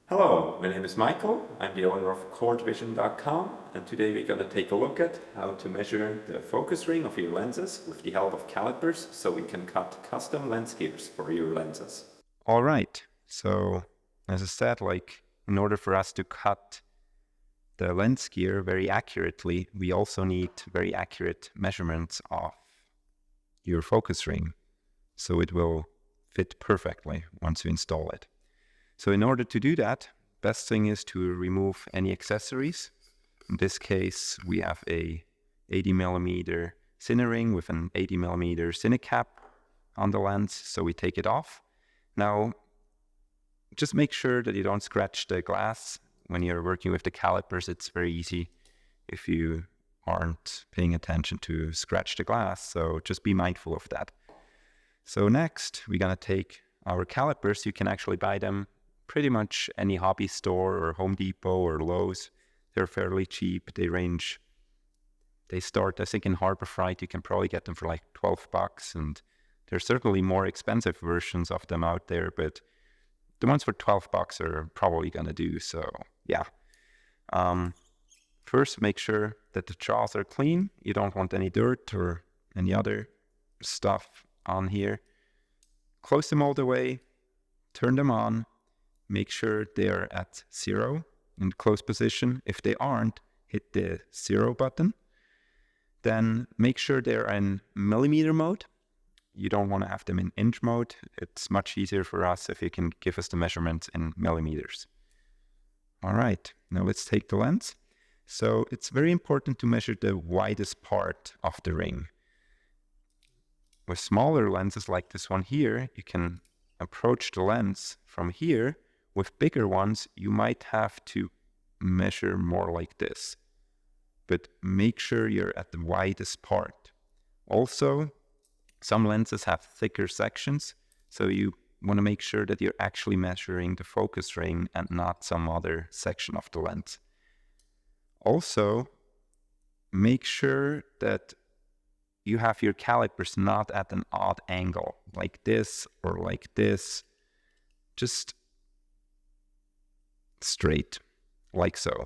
Hello, my name is Michael. I'm the owner of Cordvision.com, and today we're going to take a look at how to measure the focus ring of your lenses with the help of calipers so we can cut custom lens gears for your lenses. All right. So as I said, in order for us to cut the lens gear very accurately, we also need very accurate measurements of your focus ring. So it will fit perfectly once you install it. So in order to do that, best thing is to remove any accessories. In this case, we have a 80 millimeter cine ring with an 80 millimeter cine cap on the lens. So we take it off. Now, just make sure that you don't scratch the glass. When you're working with the calipers, it's very easy if you aren't paying attention to scratch the glass. So just be mindful of that. So next, we're going to take our calipers. You can actually buy them pretty much any hobby store or Home Depot or Lowe's. They're fairly cheap. They start, I think in Harbor Freight, you can probably get them for like $12. And there's certainly more expensive versions of them out there, but the ones for $12 are probably going to do. So yeah. First, make sure that the jaws are clean. You don't want any dirt or any other stuff on here. Close them all the way, turn them on, make sure they're at 0 in close position. If they aren't, hit the 0 button. Then make sure they're in millimeter mode. You don't want to have them in inch mode. It's much easier for us if you can give us the measurements in millimeters. All right, now let's take the lens. So it's very important to measure the widest part of the ring. With smaller lenses like this one here, you can approach the lens from here. With bigger ones, you might have to measure more like this. But make sure you're at the widest part. Also, some lenses have thicker sections, so you want to make sure that you're actually measuring the focus ring and not some other section of the lens. Also, make sure that you have your calipers not at an odd angle, like this or like this. Just straight, like so.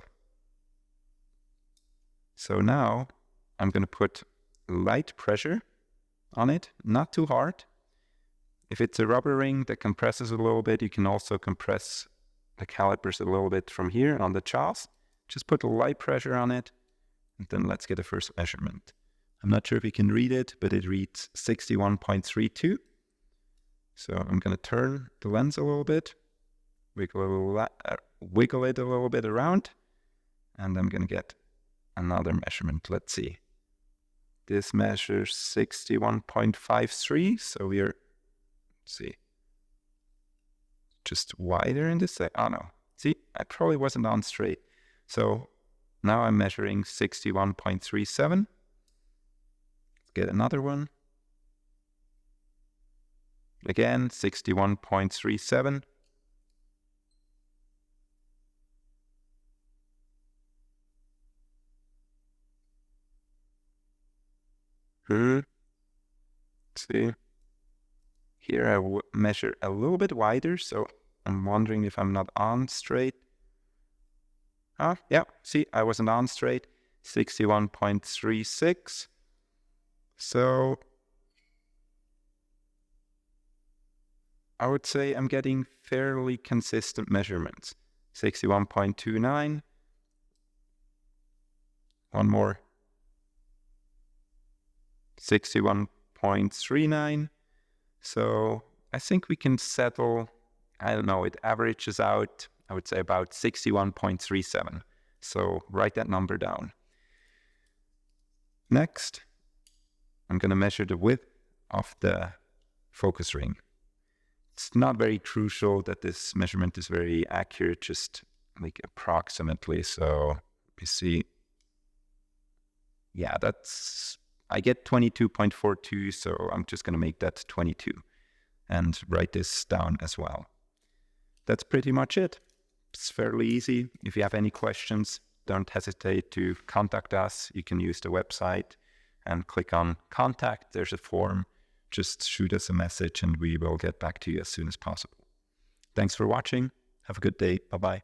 So now I'm going to put light pressure on it, not too hard. If it's a rubber ring that compresses a little bit, you can also compress the calipers a little bit from here on the jaws. Just put a light pressure on it, and then let's get a first measurement. I'm not sure if you can read it, but it reads 61.32. So I'm going to turn the lens a little bit, wiggle it a little bit around, and I'm going to get another measurement. Let's see. This measures 61.53, so we're, see, just wider in this side. Oh no, see, I probably wasn't on straight. So now I'm measuring 61.37. Let's get another one. Again, 61.37. See, here I measure a little bit wider, so I'm wondering if I'm not on straight. Oh, yeah, see, I wasn't on straight. 61.36. So I would say I'm getting fairly consistent measurements. 61.29. One more. 61.39. So I think we can settle, I don't know, it averages out, I would say about 61.37. So write that number down. Next, I'm going to measure the width of the focus ring. It's not very crucial that this measurement is very accurate, just like approximately. So you see, yeah, I get 22.42, so I'm just going to make that 22 and write this down as well. That's pretty much it. It's fairly easy. If you have any questions, don't hesitate to contact us. You can use the website and click on contact. There's a form. Just shoot us a message and we will get back to you as soon as possible. Thanks for watching. Have a good day. Bye-bye.